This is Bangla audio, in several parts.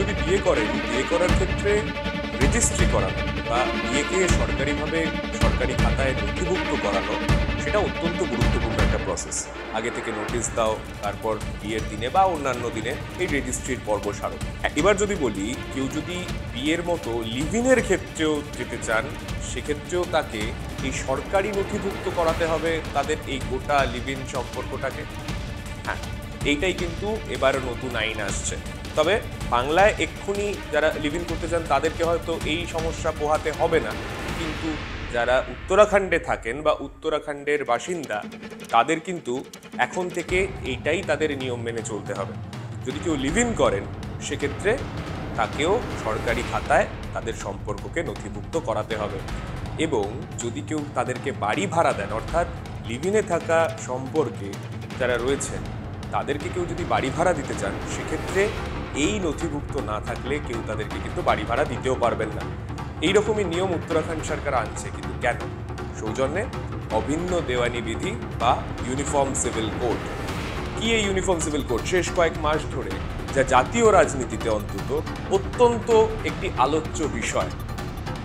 যদি বিয়ে করেন, বিয়ে করার ক্ষেত্রে রেজিস্ট্রি করানো বা বিয়েকে সরকারিভাবে সরকারি খাতায় নথিভুক্ত করানো, সেটা অত্যন্ত গুরুত্বপূর্ণ একটা প্রসেস। আগে থেকে নোটিশ দাও, তারপর বিয়ের দিনে বা অন্যান্য দিনে এই রেজিস্ট্রির পর্ব সারো। এবার যদি বলি, কেউ যদি বিয়ের মতো লিভ ইনের ক্ষেত্রেও যেতে চান, সেক্ষেত্রেও তাকে এই সরকারি নথিভুক্ত করাতে হবে তাদের এই গোটা লিভ ইন সম্পর্কটাকে। হ্যাঁ, এইটাই কিন্তু এবার নতুন আইন আসছে। তবে বাংলায় এক্ষুনি যারা লিভ ইন করতে চান তাদেরকে হয়তো এই সমস্যা পোহাতে হবে না, কিন্তু যারা উত্তরাখণ্ডে থাকেন বা উত্তরাখণ্ডের বাসিন্দা, তাদের কিন্তু এখন থেকে এইটাই তাদের নিয়ম মেনে চলতে হবে। যদি কেউ লিভ ইন করেন, সেক্ষেত্রে তাকেও সরকারি খাতায় তাদের সম্পর্ককে নথিভুক্ত করাতে হবে। এবং যদি কেউ তাদেরকে বাড়ি ভাড়া দেন, অর্থাৎ লিভ ইনে থাকা সম্পর্কে যারা রয়েছেন তাদেরকে কেউ যদি বাড়ি ভাড়া দিতে চান, সেক্ষেত্রে এই নথিভুক্ত না থাকলে কেউ তাদেরকে কিন্তু বাড়ি ভাড়া দিতেও পারবেন না। এইরকমই নিয়ম উত্তরাখণ্ড সরকার আনছে। কিন্তু কেন? সৌজন্যে অভিন্ন দেওয়ানি বিধি বা ইউনিফর্ম সিভিল কোড। কি এই ইউনিফর্ম সিভিল কোড? শেষ কয়েক মাস ধরে যা জাতীয় রাজনীতিতে অন্তত অত্যন্ত একটি আলোচ্য বিষয়।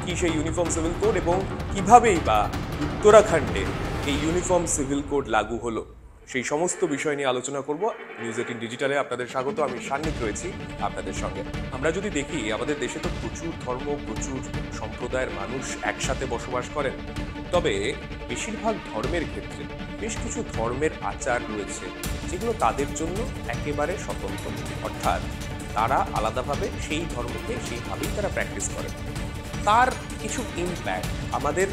কি সেই ইউনিফর্ম সিভিল কোড এবং কিভাবেই বা উত্তরাখণ্ডে এই ইউনিফর্ম সিভিল কোড লাগু হলো, সেই সমস্ত বিষয় নিয়ে আলোচনা করব নিউজ 18 ডিজিটালে। আপনাদের স্বাগত, আমি সান্নিক রয়েছি আপনাদের সঙ্গে। আমরা যদি দেখি, আমাদের দেশে তো প্রচুর ধর্ম, প্রচুর সম্প্রদায়ের মানুষ একসাথে বসবাস করেন। তবে বেশিরভাগ ধর্মের ক্ষেত্রে বেশ কিছু ধর্মের আচার রয়েছে যেগুলো তাদের জন্য একেবারে স্বতন্ত্র, অর্থাৎ তারা আলাদাভাবে সেই ধর্মকে সেইভাবেই তারা প্র্যাকটিস করেন। তার কিছু ইম্প্যাক্ট আমাদের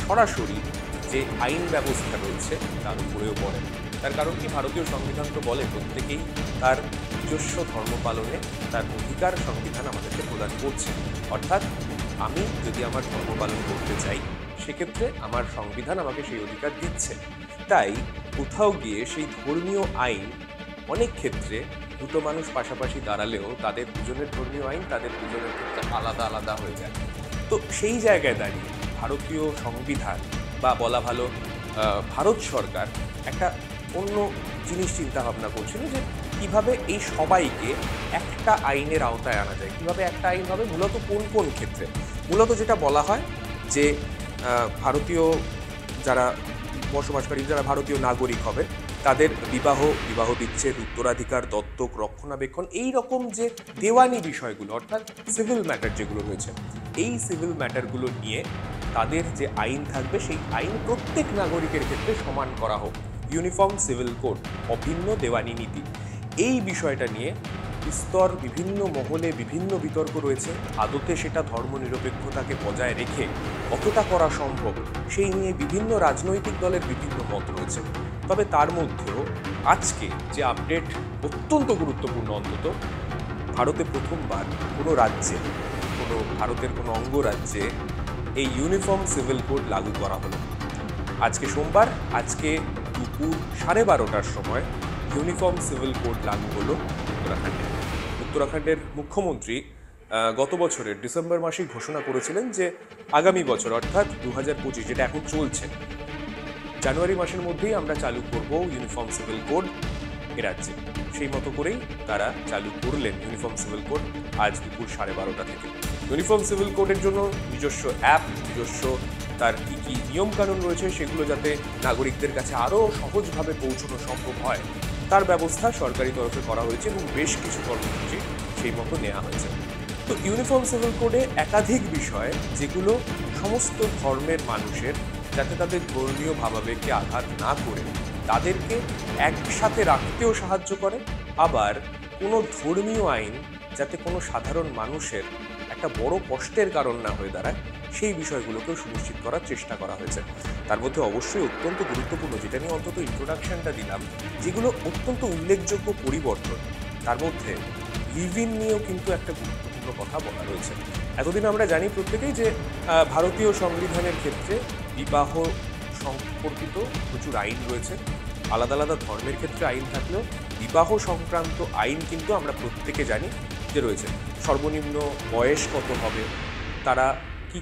সরাসরি যে আইন ব্যবস্থা রয়েছে তার উপরেও পড়ে। তার কারণ কি? ভারতীয় সংবিধান তো বলে প্রত্যেকেই তার নিজস্ব ধর্ম পালনে তার অধিকার সংবিধান আমাদেরকে প্রদান করছে। অর্থাৎ আমি যদি আমার ধর্ম পালন করতে চাই, সেক্ষেত্রে আমার সংবিধান আমাকে সেই অধিকার দিচ্ছে। তাই কোথাও গিয়ে সেই ধর্মীয় আইন অনেক ক্ষেত্রে দুটো মানুষ পাশাপাশি দাঁড়ালেও তাদের দুজনের ধর্মীয় আইন তাদের দুজনের ক্ষেত্রে আলাদা আলাদা হয়ে যায়। তো সেই জায়গায় দাঁড়িয়ে ভারতীয় সংবিধান বা বলা ভালো ভারত সরকার একটা অন্য জিনিস চিন্তা ভাবনা করছিল, যে কিভাবে এই সবাইকে একটা আইনের আওতায় আনা যায়। কিভাবে একটা আইন হবে? মূলত কোন কোন ক্ষেত্রে? মূলত যেটা বলা হয় যে ভারতীয় যারা বসবাসকারী, যারা ভারতীয় নাগরিক হবে, তাদের বিবাহ বিচ্ছেদ, উত্তরাধিকার, দত্তক, রক্ষণাবেক্ষণ, এই রকম যে দেওয়ানি বিষয়গুলো, অর্থাৎ সিভিল ম্যাটার যেগুলো রয়েছে, এই সিভিল ম্যাটারগুলো নিয়ে তাদের যে আইন থাকবে, সেই আইন প্রত্যেক নাগরিকের ক্ষেত্রে সমান করা হোক। ইউনিফর্ম সিভিল কোড, অভিন্ন দেওয়ানি নীতি, এই বিষয়টা নিয়ে বিস্তর বিভিন্ন মহলে বিভিন্ন বিতর্ক রয়েছে। আদতে সেটা ধর্মনিরপেক্ষতাকে বজায় রেখে কতটা করা সম্ভব, সেই নিয়ে বিভিন্ন রাজনৈতিক দলের বিভিন্ন মত রয়েছে। তবে তার মধ্যেও আজকে যে আপডেট অত্যন্ত গুরুত্বপূর্ণ, অন্তত ভারতে প্রথমবার কোনো রাজ্যে, কোনো ভারতের কোনো অঙ্গরাজ্যে এই ইউনিফর্ম সিভিল কোড লাগু করা হলো। আজকে সোমবার, আজকে দুপুর 12:30টার সময় ইউনিফর্ম সিভিল কোড লাগু হলো উত্তরাখণ্ডে। উত্তরাখণ্ডের মুখ্যমন্ত্রী গত বছরের ডিসেম্বর মাসেই ঘোষণা করেছিলেন যে আগামী বছর, অর্থাৎ 2025, যেটা এখন চলছে, জানুয়ারি মাসের মধ্যেই আমরা চালু করব ইউনিফর্ম সিভিল কোড এ রাজ্যে। সেই মতো করেই তারা চালু করলেন ইউনিফর্ম সিভিল কোড আজ দুপুর 12:30 থেকে। ইউনিফর্ম সিভিল কোডের জন্য নিজস্ব অ্যাপ, নিজস্ব তার কী কী নিয়মকানুন রয়েছে, সেগুলো যাতে নাগরিকদের কাছে আরও সহজভাবে পৌঁছানো সম্ভব হয়, তার ব্যবস্থা সরকারি তরফে করা হয়েছে এবং বেশ কিছু কর্মসূচি সেই মতো নেওয়া হয়েছে। তো ইউনিফর্ম সিভিল কোডে একাধিক বিষয়, যেগুলো সমস্ত ধর্মের মানুষের, যাতে তাদের ধর্মীয় ভাবাবেগকে আঘাত না করে তাদেরকে একসাথে রাখতেও সাহায্য করে, আবার কোনো ধর্মীয় আইন যাতে কোনো সাধারণ মানুষের একটা বড় কষ্টের কারণ না হয়ে দাঁড়ায়, সেই বিষয়গুলোকেও সুনিশ্চিত করার চেষ্টা করা হয়েছে। তার মধ্যে অবশ্যই অত্যন্ত গুরুত্বপূর্ণ, যেটা নিয়ে অন্তত ইন্ট্রোডাকশনটা দিলাম, যেগুলো অত্যন্ত উল্লেখযোগ্য পরিবর্তন, তার মধ্যে লিভ ইন নিয়েও কিন্তু একটা গুরুত্বপূর্ণ কথা বলা রয়েছে। এতদিন আমরা জানি প্রত্যেকেই যে ভারতীয় সংবিধানের ক্ষেত্রে বিবাহ সম্পর্কিত প্রচুর আইন রয়েছে। আলাদা আলাদা ধর্মের ক্ষেত্রে আইন থাকলেও বিবাহ সংক্রান্ত আইন কিন্তু আমরা প্রত্যেকে জানি যে রয়েছে। সর্বনিম্ন বয়স কত হবে, তারা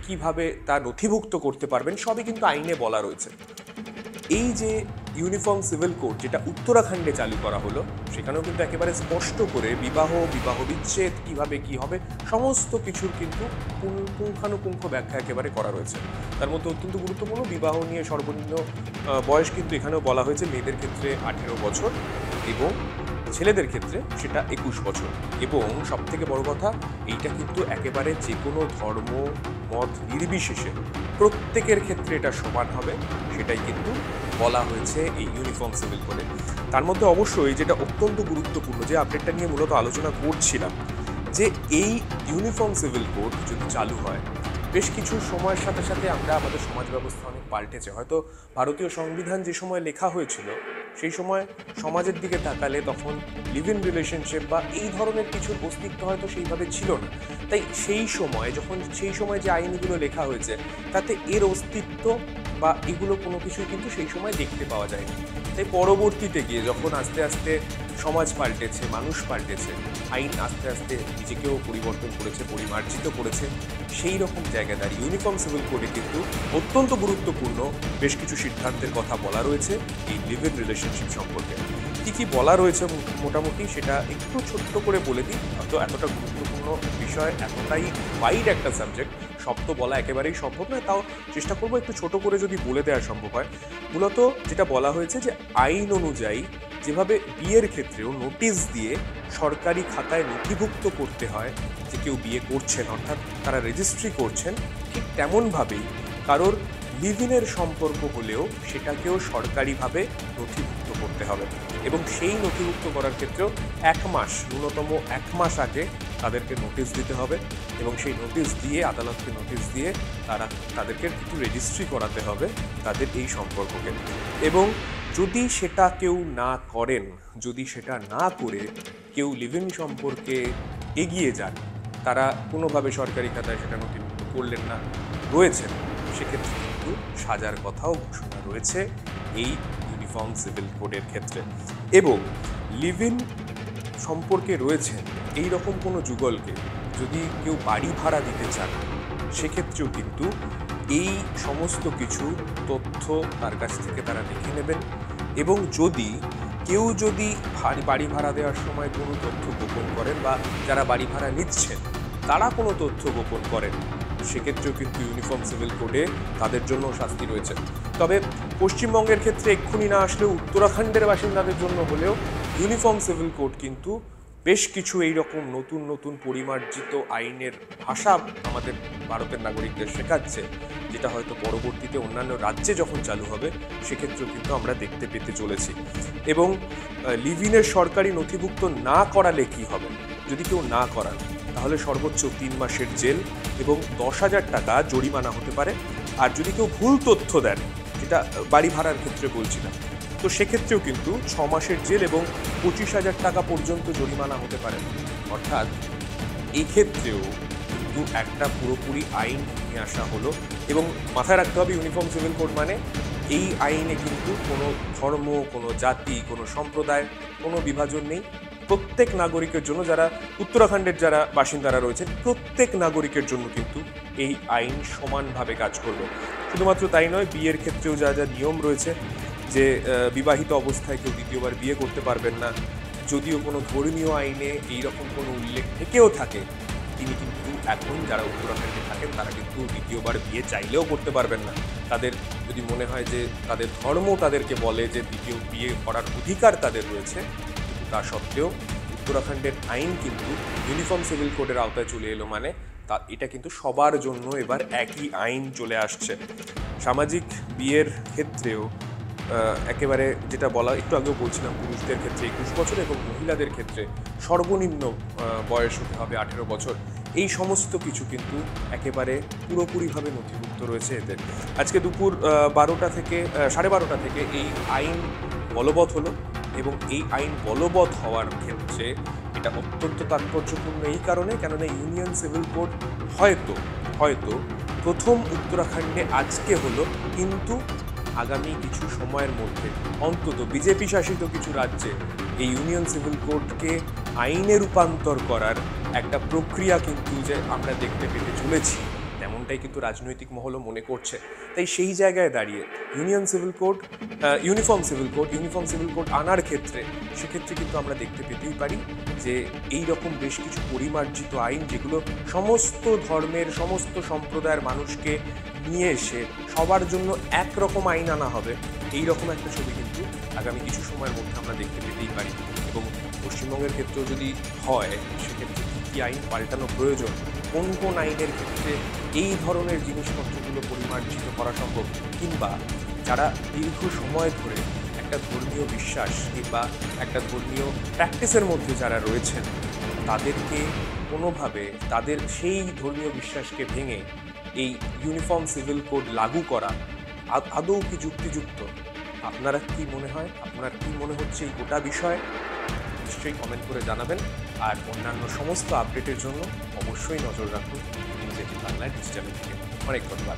কীভাবে তা নথিভুক্ত করতে পারবেন, সবই কিন্তু আইনে বলা রয়েছে। এই যে ইউনিফর্ম সিভিল কোড যেটা উত্তরাখণ্ডে চালু করা হলো, সেখানেও কিন্তু একেবারে স্পষ্ট করে বিবাহ বিচ্ছেদ কিভাবে কি হবে সমস্ত কিছুর কিন্তু পুঙ্খানুপুঙ্খ ব্যাখ্যা একেবারে করা রয়েছে। তার মধ্যে অত্যন্ত গুরুত্বপূর্ণ বিবাহ নিয়ে সর্বনিম্ন বয়স কিন্তু এখানেও বলা হয়েছে মেয়েদের ক্ষেত্রে 18 বছর এবং ছেলেদের ক্ষেত্রে সেটা 21 বছর। এবং সবথেকে বড় কথা, এইটা কিন্তু একেবারে যে কোনো ধর্ম মত নির্বিশেষে প্রত্যেকের ক্ষেত্রে এটা সমান হবে, সেটাই কিন্তু বলা হয়েছে এই ইউনিফর্ম সিভিল কোডে। তার মধ্যে অবশ্যই যেটা অত্যন্ত গুরুত্বপূর্ণ, যে আপডেটটা নিয়ে মূলত আলোচনা করছিলাম, যে এই ইউনিফর্ম সিভিল কোড যদি চালু হয়, বেশ কিছু সময়ের সাথে সাথে আমরা আমাদের সমাজ ব্যবস্থা অনেক পাল্টেছে। হয়তো ভারতীয় সংবিধান যে সময় লেখা হয়েছিল সেই সময় সমাজের দিকে তাকালে তখন লিভ ইন রিলেশনশিপ বা এই ধরনের কিছুর অস্তিত্ব হয়তো সেইভাবে ছিল না। তাই সেই সময় যে আইনগুলো লেখা হয়েছে তাতে এর অস্তিত্ব বা এগুলো কোনো কিছুই কিন্তু সেই সময় দেখতে পাওয়া যায়নি। তাই পরবর্তীতে গিয়ে যখন আস্তে আস্তে সমাজ পাল্টেছে, মানুষ পাল্টেছে, আইন আস্তে আস্তে নিজেকেও পরিবর্তন করেছে, পরিমার্জিত করেছে, সেই রকম জায়গায় দাঁড়িয়ে ইউনিফর্ম সিভিল কোডে কিন্তু অত্যন্ত গুরুত্বপূর্ণ বেশ কিছু সিদ্ধান্তের কথা বলা রয়েছে এই লিভ ইন রিলেশনশিপ সম্পর্কে। কী কী বলা রয়েছে মোটামুটি সেটা একটু ছোট্ট করে বলে দিই। হয়তো এতটা গুরুত্বপূর্ণ বিষয়, এতটাই ওয়াইড একটা সাবজেক্ট, সব তো বলা একেবারেই সম্ভব নয়, তাও চেষ্টা করবো একটু ছোট করে যদি বলে দেওয়া সম্ভব হয়। মূলত যেটা বলা হয়েছে যে আইন অনুযায়ী যেভাবে বিয়ের ক্ষেত্রেও নোটিশ দিয়ে সরকারি খাতায় নথিভুক্ত করতে হয় যে কেউ বিয়ে করছেন, অর্থাৎ তারা রেজিস্ট্রি করছেন, ঠিক তেমনভাবেই কারোর লিভ ইনের সম্পর্ক হলেও সেটাকেও সরকারিভাবে নথিভুক্ত করতে হবে। এবং সেই নথিভুক্ত করার ক্ষেত্রেও ন্যূনতম এক মাস আগে তাদেরকে নোটিশ দিতে হবে এবং সেই নোটিশ দিয়ে, আদালতকে নোটিশ দিয়ে তাদেরকে একটু রেজিস্ট্রি করাতে হবে তাদের এই সম্পর্ককে। এবং যদি সেটা কেউ না করেন, যদি সেটা না করে কেউ লিভ ইন সম্পর্কে এগিয়ে যান, তারা কোনোভাবে সরকারি খাতায় সেটা নথিভুক্ত করলেন না, রয়েছেন, সেক্ষেত্রে কিন্তু সাজার কথাও ঘোষণা রয়েছে এই ইউনিফর্ম সিভিল কোডের ক্ষেত্রে। এবং লিভ ইন সম্পর্কে রয়েছেন এই রকম কোনো যুগলকে যদি কেউ বাড়ি ভাড়া দিতে চান, সেক্ষেত্রেও কিন্তু এই সমস্ত কিছু তথ্য তার কাছ থেকে তারা দেখে নেবেন। এবং কেউ যদি বাড়ি ভাড়া দেওয়ার সময় কোনো তথ্য গোপন করেন বা যারা বাড়ি ভাড়া নিচ্ছেন তারা কোনো তথ্য গোপন করেন, সেক্ষেত্রেও কিন্তু ইউনিফর্ম সিভিল কোডে তাদের জন্য শাস্তি রয়েছে। তবে পশ্চিমবঙ্গের ক্ষেত্রে এক্ষুনি না আসলেও উত্তরাখণ্ডের বাসিন্দাদের জন্য হলেও ইউনিফর্ম সিভিল কোড কিন্তু বেশ কিছু এইরকম নতুন নতুন পরিমার্জিত আইনের ভাষা আমাদের ভারতের নাগরিকদের শেখাচ্ছে, যেটা হয়তো পরবর্তীতে অন্যান্য রাজ্যে যখন চালু হবে সেক্ষেত্রেও কিন্তু আমরা দেখতে পেতে চলেছি। এবং লিভ ইনের সরকারি নথিভুক্ত না করালে কি হবে? যদি কেউ না করান তাহলে সর্বোচ্চ 3 মাসের জেল এবং 10,000 টাকা জরিমানা হতে পারে। আর যদি কেউ ভুল তথ্য দেন, যেটা বাড়ি ভাড়ার ক্ষেত্রে বলছিলাম, তো সেক্ষেত্রেও কিন্তু 6 মাসের জেল এবং 25,000 টাকা পর্যন্ত জরিমানা হতে পারে। অর্থাৎ এই ক্ষেত্রেও কিন্তু একটা পুরোপুরি আইন নিয়ে আসা হলো। এবং মাথায় রাখতে হবে ইউনিফর্ম সিভিল কোড মানে এই আইনে কিন্তু কোনো ধর্ম, কোনো জাতি, কোনো সম্প্রদায়, কোনো বিভাজন নেই। প্রত্যেক নাগরিকের জন্য, যারা উত্তরাখণ্ডের যারা বাসিন্দারা রয়েছেন, প্রত্যেক নাগরিকের জন্য কিন্তু এই আইন সমানভাবে কাজ করবে। শুধুমাত্র তাই নয়, বিয়ের ক্ষেত্রেও যা যা নিয়ম রয়েছে, যে বিবাহিত অবস্থায় কেউ দ্বিতীয়বার বিয়ে করতে পারবেন না, যদিও কোনো ধর্মীয় আইনে এইরকম কোনো উল্লেখ থেকেও থাকে, তিনি কিন্তু এখন যারা উত্তরাখণ্ডে থাকেন তারা কিন্তু দ্বিতীয়বার বিয়ে চাইলেও করতে পারবেন না। তাদের যদি মনে হয় যে তাদের ধর্ম তাদেরকে বলে যে দ্বিতীয় বিয়ে করার অধিকার তাদের রয়েছে, কিন্তু তা সত্ত্বেও উত্তরাখণ্ডের আইন কিন্তু ইউনিফর্ম সিভিল কোডের আওতায় চলে এলো, মানে এটা কিন্তু সবার জন্য এবার একই আইন চলে আসছে। সামাজিক বিয়ের ক্ষেত্রেও একেবারে যেটা বলা একটু আগেও বলছিলাম, পুরুষদের ক্ষেত্রে 21 বছর এবং মহিলাদের ক্ষেত্রে সর্বনিম্ন বয়স হতে হবে 18 বছর। এই সমস্ত কিছু কিন্তু একেবারে পুরোপুরিভাবে নথিভুক্ত রয়েছে এদের। আজকে দুপুর 12টা থেকে 12:30 থেকে এই আইন বলবৎ হলো এবং এই আইন বলবৎ হওয়ার ক্ষেত্রে এটা অত্যন্ত তাৎপর্যপূর্ণ এই কারণে, কেননা ইউনিয়ন সিভিল কোড হয়তো প্রথম উত্তরাখণ্ডে আজকে হলো, কিন্তু আগামী কিছু সময়ের মধ্যে অন্তত বিজেপি শাসিত কিছু রাজ্যে এই ইউনিয়ন সিভিল কোডকে আইনে রূপান্তর করার একটা প্রক্রিয়া কিন্তু যে আমরা দেখতে পেতে চলেছি, তেমন এমনটাই কিন্তু রাজনৈতিক মহলও মনে করছে। তাই সেই জায়গায় দাঁড়িয়ে ইউনিফর্ম সিভিল কোড আনার ক্ষেত্রে সেক্ষেত্রে কিন্তু আমরা দেখতে পেতেই পারি যে এই রকম বেশ কিছু পরিমার্জিত আইন, যেগুলো সমস্ত ধর্মের সমস্ত সম্প্রদায়ের মানুষকে নিয়ে এসে সবার জন্য একরকম আইন আনা হবে, এই রকম একটা ছবি কিন্তু আগামী কিছু সময়ের মধ্যে আমরা দেখতে পেতেই পারি। এবং পশ্চিমবঙ্গের ক্ষেত্রেও যদি হয়, সেক্ষেত্রে কী কী আইন পাল্টানো প্রয়োজন, কোন কোন আইনের ক্ষেত্রে এই ধরনের জিনিসপত্রগুলো পরিমার্জিত করা সম্ভব, কিংবা যারা দীর্ঘ সময় ধরে একটা ধর্মীয় বিশ্বাস কিংবা একটা ধর্মীয় প্র্যাকটিসের মধ্যে যারা রয়েছেন, তাদেরকে কোনোভাবে তাদের সেই ধর্মীয় বিশ্বাসকে ভেঙে এই ইউনিফর্ম সিভিল কোড লাগু করা আদৌ কি যুক্তিযুক্ত? আপনারা কি মনে হয়, আপনার কি মনে হচ্ছে এই গোটা বিষয়ে? নিশ্চয়ই কমেন্ট করে জানাবেন। আর অন্যান্য সমস্ত আপডেটের জন্য অবশ্যই নজর রাখুন ইনজেটি বাংলা ডিজিটাল থেকে। অনেক ধন্যবাদ।